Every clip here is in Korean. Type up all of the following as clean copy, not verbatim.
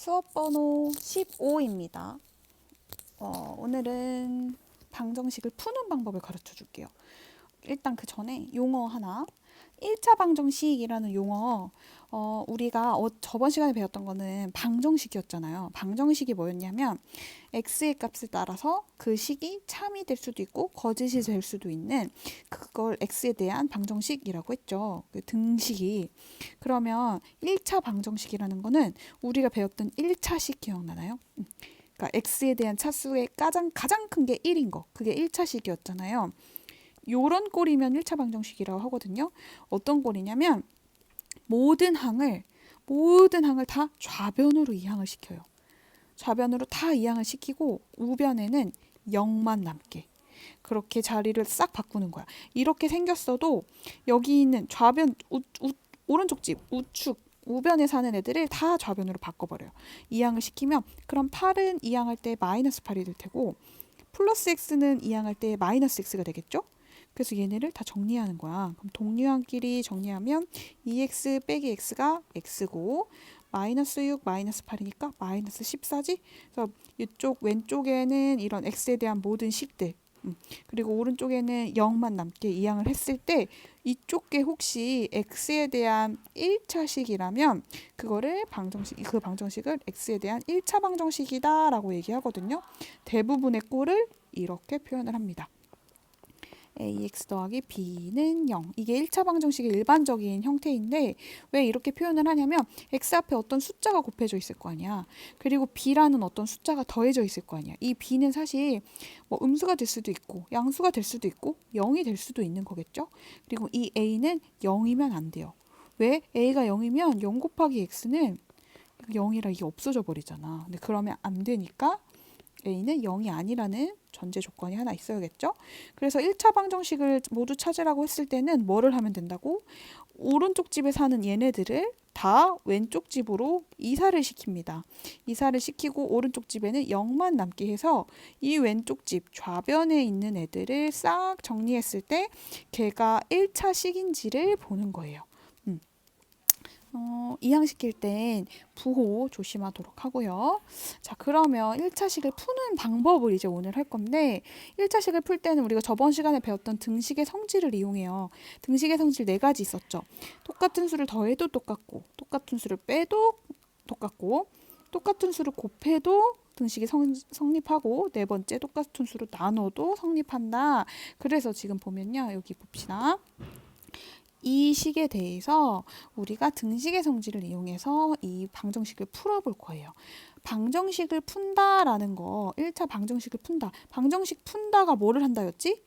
수업 번호 15입니다. 오늘은 방정식을 푸는 방법을 가르쳐 줄게요. 일단 그 전에 용어 하나. 1차 방정식이라는 용어, 우리가 저번 시간에 배웠던 거는 방정식이었잖아요. 방정식이 뭐였냐면 x의 값에 따라서 그 식이 참이 될 수도 있고 거짓이 될 수도 있는 그걸 x에 대한 방정식이라고 했죠. 그 등식이. 그러면 1차 방정식이라는 거는 우리가 배웠던 1차식 기억나나요? 그러니까 x에 대한 차수의 가장 큰 게 1인 거. 그게 1차식이었잖아요. 요런 꼴이면 1차 방정식이라고 하거든요. 어떤 꼴이냐면 모든 항을 다 좌변으로 이항을 시켜요. 좌변으로 다 이항을 시키고 우변에는 0만 남게. 그렇게 자리를 싹 바꾸는 거야. 이렇게 생겼어도 여기 있는 좌변 오른쪽 집 우측 우변에 사는 애들을 다 좌변으로 바꿔버려요. 이항을 시키면 그럼 8은 이항할 때 마이너스 8이 될 테고 플러스 x는 이항할 때 마이너스 x가 되겠죠? 그래서 얘네를 다 정리하는 거야. 그럼 동류항끼리 정리하면 2x 빼기 x가 x고 마이너스 6 마이너스 8이니까 마이너스 14지? 그래서 이쪽 왼쪽에는 이런 x에 대한 모든 식들 그리고 오른쪽에는 0만 남게 이항을 했을 때 이쪽 게 혹시 x에 대한 1차식이라면 그거를 그 방정식을 x에 대한 1차 방정식이다 라고 얘기하거든요. 대부분의 꼴을 이렇게 표현을 합니다. ax 더하기 b는 0. 이게 1차 방정식의 일반적인 형태인데 왜 이렇게 표현을 하냐면 x 앞에 어떤 숫자가 곱해져 있을 거 아니야. 그리고 b라는 어떤 숫자가 더해져 있을 거 아니야. 이 b는 사실 뭐 음수가 될 수도 있고 양수가 될 수도 있고 0이 될 수도 있는 거겠죠. 그리고 이 a는 0이면 안 돼요. 왜? a가 0이면 0 곱하기 x는 0이라 이게 없어져 버리잖아. 근데 그러면 안 되니까 a는 0이 아니라는 전제 조건이 하나 있어야겠죠. 그래서 1차 방정식을 모두 찾으라고 했을 때는 뭐를 하면 된다고? 오른쪽 집에 사는 얘네들을 다 왼쪽 집으로 이사를 시킵니다. 이사를 시키고 오른쪽 집에는 0만 남게 해서 이 왼쪽 집 좌변에 있는 애들을 싹 정리했을 때 걔가 1차식인지를 보는 거예요. 이항시킬 땐 부호 조심하도록 하고요. 자, 그러면 1차식을 푸는 방법을 이제 오늘 할 건데 1차식을 풀 때는 우리가 저번 시간에 배웠던 등식의 성질을 이용해요. 등식의 성질 4가지 있었죠. 똑같은 수를 더해도 똑같고 똑같은 수를 빼도 똑같고 똑같은 수를 곱해도 등식이 성립하고 네 번째 똑같은 수로 나눠도 성립한다. 그래서 지금 보면요. 여기 봅시다. 이 식에 대해서 우리가 등식의 성질을 이용해서 이 방정식을 풀어볼 거예요. 방정식을 푼다라는 거, 1차 방정식을 푼다. 방정식 푼다가 뭐를 한다였지?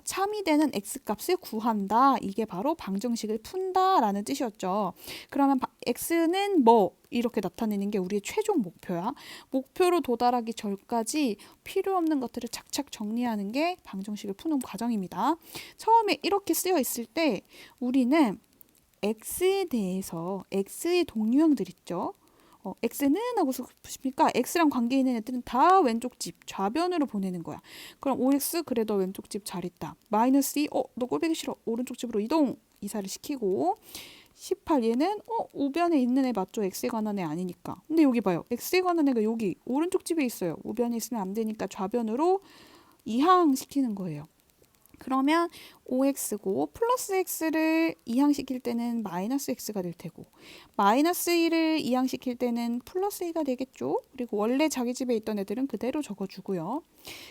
참이 되는 x값을 구한다. 이게 바로 방정식을 푼다라는 뜻이었죠. 그러면 x는 뭐? 이렇게 나타내는 게 우리의 최종 목표야. 목표로 도달하기 전까지 필요 없는 것들을 착착 정리하는 게 방정식을 푸는 과정입니다. 처음에 이렇게 쓰여 있을 때 우리는 x에 대해서 x의 동류형들 있죠. x는 하고 싶으니까 x랑 관계 있는 애들은 다 왼쪽 집 좌변으로 보내는 거야. 그럼 5x 그래 도 왼쪽 집 잘 있다. 마이너스 2 너 꼴보기 싫어. 오른쪽 집으로 이동 이사를 시키고 18 얘는 우변에 있는 애 맞죠? x에 관한 애 아니니까. 근데 여기 봐요. x에 관한 애가 여기 오른쪽 집에 있어요. 우변에 있으면 안 되니까 좌변으로 이항시키는 거예요. 그러면 5x고 플러스 x를 이항시킬 때는 마이너스 x가 될 테고 마이너스 1을 이항시킬 때는 플러스 2가 되겠죠. 그리고 원래 자기 집에 있던 애들은 그대로 적어주고요.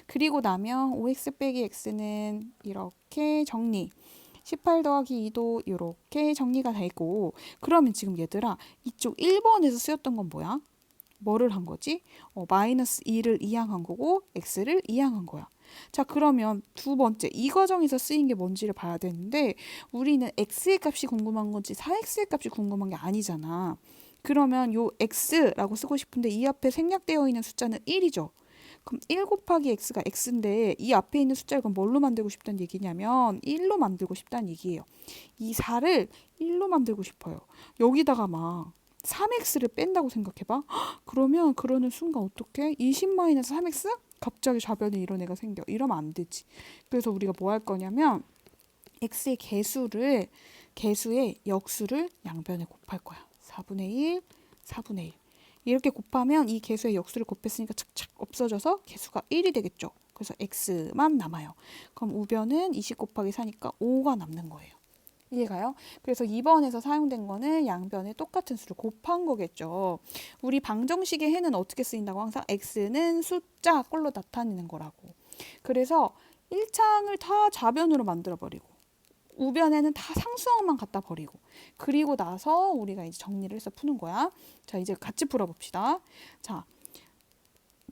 그리고 나면 5x 빼기 x는 이렇게 정리 18 더하기 2도 이렇게 정리가 되고 그러면 지금 얘들아 이쪽 1번에서 쓰였던 건 뭐야? 뭐를 한 거지? 마이너스 2를 이항한 거고 x를 이항한 거야. 자, 그러면 두 번째 이 과정에서 쓰인 게 뭔지를 봐야 되는데 우리는 x의 값이 궁금한 건지 4x의 값이 궁금한 게 아니잖아. 그러면 요 x라고 쓰고 싶은데 이 앞에 생략되어 있는 숫자는 1이죠. 그럼 1 곱하기 x가 x인데 이 앞에 있는 숫자를 그럼 뭘로 만들고 싶다는 얘기냐면 1로 만들고 싶다는 얘기예요. 이 4를 1로 만들고 싶어요. 여기다가 막 3x를 뺀다고 생각해봐. 그러면 그러는 순간 어떡해? 20-3x? 갑자기 좌변에 이런 애가 생겨. 이러면 안 되지. 그래서 우리가 뭐 할 거냐면 x의 개수의 역수를 양변에 곱할 거야. 4분의 1, 4분의 1. 이렇게 곱하면 이 개수의 역수를 곱했으니까 착착 없어져서 개수가 1이 되겠죠. 그래서 x만 남아요. 그럼 우변은 20 곱하기 4니까 5가 남는 거예요. 이해가요? 그래서 2번에서 사용된 거는 양변에 똑같은 수를 곱한 거겠죠. 우리 방정식의 해는 어떻게 쓰인다고 항상 x는 숫자 꼴로 나타내는 거라고. 그래서 1창을 다 좌변으로 만들어 버리고 우변에는 다 상수항만 갖다 버리고 그리고 나서 우리가 이제 정리를 해서 푸는 거야. 자, 이제 같이 풀어봅시다. 자,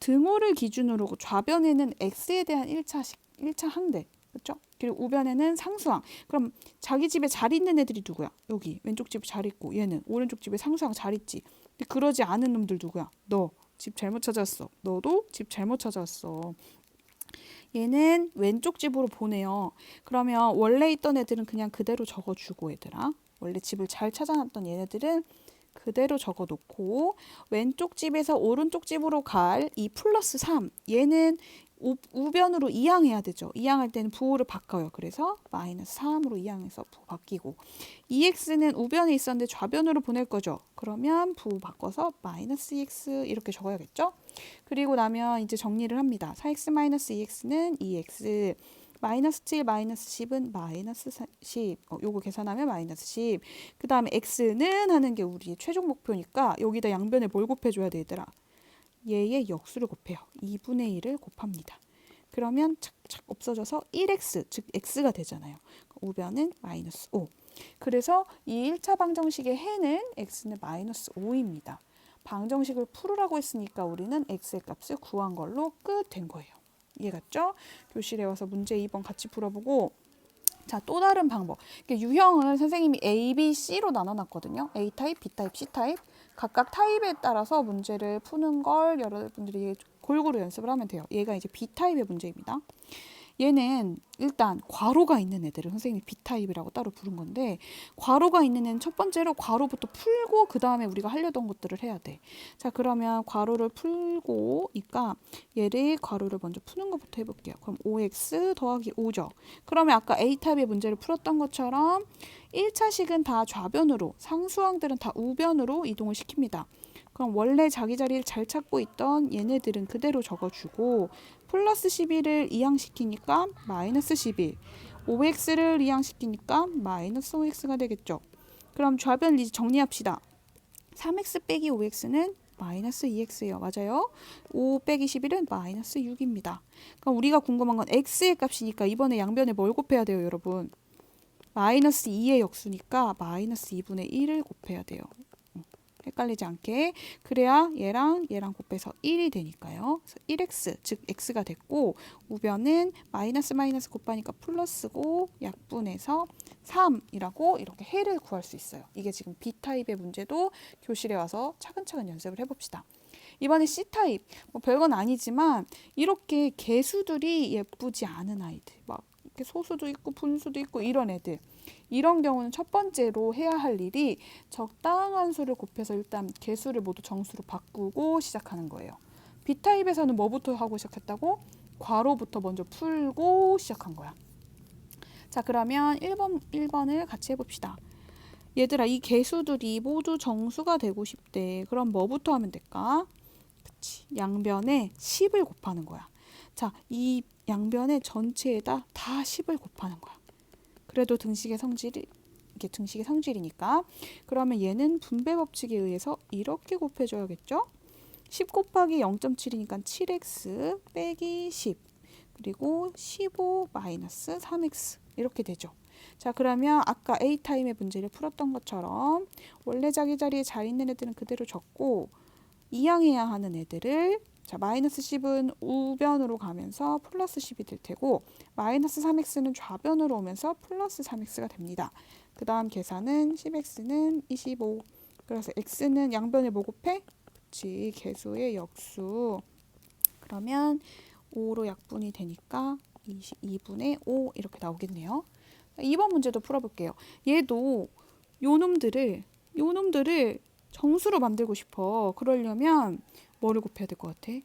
등호를 기준으로 좌변에는 x에 대한 1차 항들. 그렇죠? 그리고 우변에는 상수항. 그럼 자기 집에 잘 있는 애들이 누구야? 여기 왼쪽 집에 잘 있고 얘는 오른쪽 집에 상수항 잘 있지. 근데 그러지 않은 놈들 누구야? 너 집 잘못 찾아왔어. 너도 집 잘못 찾아왔어. 얘는 왼쪽 집으로 보내요. 그러면 원래 있던 애들은 그냥 그대로 적어주고 얘들아. 원래 집을 잘 찾아놨던 얘네들은 그대로 적어놓고 왼쪽 집에서 오른쪽 집으로 갈 이 플러스 3 얘는 우변으로 이항해야 되죠. 이항할 때는 부호를 바꿔요. 그래서 마이너스 3으로 이항해서 부호 바뀌고 2x는 우변에 있었는데 좌변으로 보낼 거죠. 그러면 부호 바꿔서 마이너스 2x 이렇게 적어야겠죠. 그리고 나면 이제 정리를 합니다. 4x 마이너스 2x는 2x 마이너스 7 마이너스 10은 마이너스 10 요거 계산하면 마이너스 10 그 다음에 x는 하는 게 우리 최종 목표니까 여기다 양변에 뭘 곱해줘야 돼 얘들아. 얘의 역수를 곱해요. 2분의 1을 곱합니다. 그러면 착착 없어져서 1x 즉 x가 되잖아요. 우변은 마이너스 5 그래서 이 1차 방정식의 해는 x는 마이너스 5입니다. 방정식을 풀으라고 했으니까 우리는 x의 값을 구한 걸로 끝 된 거예요. 이해갔죠? 교실에 와서 문제 2번 같이 풀어보고 자, 또 다른 방법. 유형을 선생님이 A, B, C로 나눠놨거든요. A타입, B타입, C타입. 각각 타입에 따라서 문제를 푸는 걸 여러분들이 골고루 연습을 하면 돼요. 얘가 이제 B타입의 문제입니다. 얘는 일단 괄호가 있는 애들을 선생님이 B타입이라고 따로 부른 건데 괄호가 있는 애는 첫 번째로 괄호부터 풀고 그 다음에 우리가 하려던 것들을 해야 돼. 자, 그러면 괄호를 풀고니까 얘를 괄호를 먼저 푸는 것부터 해볼게요. 그럼 5x 더하기 5죠. 그러면 아까 A타입의 문제를 풀었던 것처럼 1차식은 다 좌변으로 상수항들은 다 우변으로 이동을 시킵니다. 그럼 원래 자기 자리를 잘 찾고 있던 얘네들은 그대로 적어주고 플러스 11을 이항시키니까 마이너스 11 5x를 이항시키니까 마이너스 5x가 되겠죠. 그럼 좌변 이제 정리합시다. 3x 빼기 5x는 마이너스 2x예요. 맞아요? 5 빼기 11은 마이너스 6입니다. 그럼 우리가 궁금한 건 x의 값이니까 이번에 양변에 뭘 곱해야 돼요, 여러분? 마이너스 2의 역수니까 마이너스 2분의 1을 곱해야 돼요. 헷갈리지 않게. 그래야 얘랑 곱해서 1이 되니까요. 그래서 1x 즉 x가 됐고 우변은 마이너스 마이너스 곱하니까 플러스고 약분해서 3이라고 이렇게 해를 구할 수 있어요. 이게 지금 B타입의 문제도 교실에 와서 차근차근 연습을 해봅시다. 이번에 C타입 뭐 별건 아니지만 이렇게 개수들이 예쁘지 않은 아이들 막 이렇게 소수도 있고 분수도 있고 이런 애들 이런 경우는 첫 번째로 해야 할 일이 적당한 수를 곱해서 일단 개수를 모두 정수로 바꾸고 시작하는 거예요. B타입에서는 뭐부터 하고 시작했다고? 괄호부터 먼저 풀고 시작한 거야. 자, 그러면 1번을 같이 해봅시다. 얘들아, 이 개수들이 모두 정수가 되고 싶대. 그럼 뭐부터 하면 될까? 그치, 양변에 10을 곱하는 거야. 자, 이 양변에 전체에다 다 10을 곱하는 거야. 그래도 등식의 성질이 이게 등식의 성질이니까. 그러면 얘는 분배 법칙에 의해서 이렇게 곱해줘야겠죠? 10 곱하기 0.7이니까 7x 빼기 10 그리고 15 마이너스 3x 이렇게 되죠. 자, 그러면 아까 A타임의 문제를 풀었던 것처럼 원래 자기 자리에 잘 있는 애들은 그대로 적고 이항해야 하는 애들을 자, 마이너스 10은 우변으로 가면서 플러스 10이 될 테고 마이너스 3x는 좌변으로 오면서 플러스 3x가 됩니다. 그 다음 계산은 10x는 25 그래서 x는 양변에 뭐 곱해? 그치, 개수의 역수. 그러면 5로 약분이 되니까 22분의 5 이렇게 나오겠네요. 2번 문제도 풀어볼게요. 얘도 요 놈들을 정수로 만들고 싶어. 그러려면 뭐를 곱해야 될 것 같아?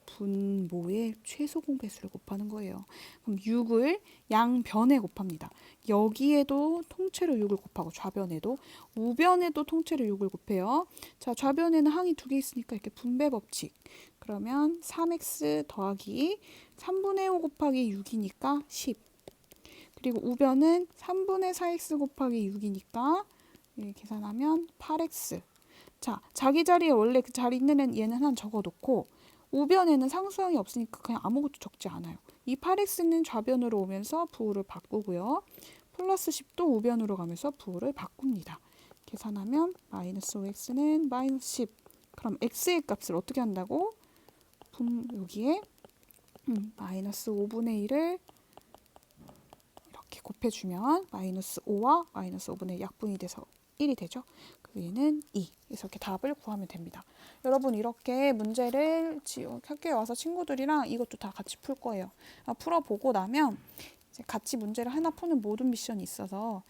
분모의 최소 공배수를 곱하는 거예요. 그럼 6을 양변에 곱합니다. 여기에도 통째로 6을 곱하고 좌변에도 우변에도 통째로 6을 곱해요. 자, 좌변에는 항이 두 개 있으니까 이렇게 분배 법칙. 그러면 3x 더하기 3분의 5 곱하기 6이니까 10. 그리고 우변은 3분의 4x 곱하기 6이니까 계산하면 8x. 자, 자기 자리에 원래 그 자리 있는 얘는 하나 적어놓고 우변에는 상수항이 없으니까 그냥 아무것도 적지 않아요. 이 8x는 좌변으로 오면서 부호를 바꾸고요. 플러스 10도 우변으로 가면서 부호를 바꿉니다. 계산하면 마이너스 5x는 마이너스 10. 그럼 x의 값을 어떻게 한다고? 여기에 마이너스 5분의 1을 이렇게 곱해주면 마이너스 5와 마이너스 5분의 1 약분이 돼서 1이 되죠. 그 얘는 2. 그래서 이렇게 답을 구하면 됩니다. 여러분 이렇게 문제를 학교에 와서 친구들이랑 이것도 다 같이 풀 거예요. 풀어보고 나면 이제 같이 문제를 하나 푸는 모든 미션이 있어서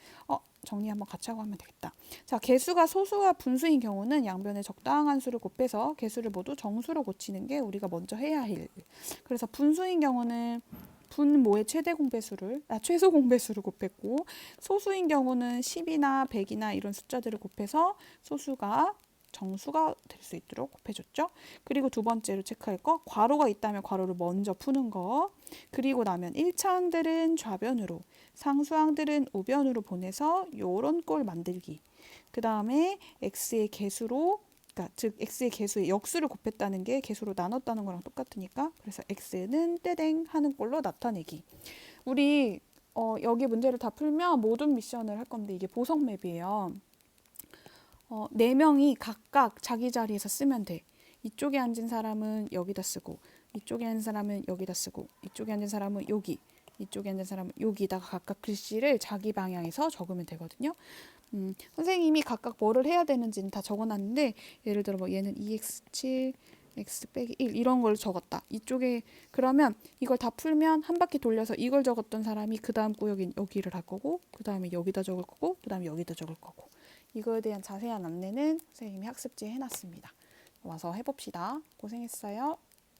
정리 한번 같이 하고 하면 되겠다. 자, 개수가 소수와 분수인 경우는 양변에 적당한 수를 곱해서 개수를 모두 정수로 고치는 게 우리가 먼저 해야 할 일. 그래서 분수인 경우는 분모의 최소 공배수를 곱했고, 소수인 경우는 10이나 100이나 이런 숫자들을 곱해서 소수가 정수가 될 수 있도록 곱해줬죠. 그리고 두 번째로 체크할 거, 괄호가 있다면 괄호를 먼저 푸는 거. 그리고 나면 1차항들은 좌변으로, 상수항들은 우변으로 보내서 요런 꼴 만들기. 그 다음에 x의 개수로, 그러니까 즉 x의 개수의 역수를 곱했다는 게 개수로 나눴다는 거랑 똑같으니까, 그래서 x는 떼댕 하는 꼴로 나타내기. 우리 여기 문제를 다 풀면 모든 미션을 할 건데 이게 보석 맵이에요. 4명이 각각 자기 자리에서 쓰면 돼. 이쪽에 앉은 사람은 여기다 쓰고, 이쪽에 앉은 사람은 여기다 쓰고, 이쪽에 앉은 사람은 여기, 이쪽에 앉은 사람은 여기다가 각각 글씨를 자기 방향에서 적으면 되거든요. 선생님이 각각 뭐를 해야 되는지는 다 적어놨는데, 예를 들어 뭐 얘는 2x7 x 빼기 1 이런 걸 적었다. 이쪽에 그러면 이걸 다 풀면 한 바퀴 돌려서 이걸 적었던 사람이 그 다음 구역인 여기를 할 거고, 그 다음에 여기다 적을 거고, 그 다음에 여기다 적을 거고. 이거에 대한 자세한 안내는 선생님이 학습지에 해놨습니다. 와서 해봅시다. 고생했어요.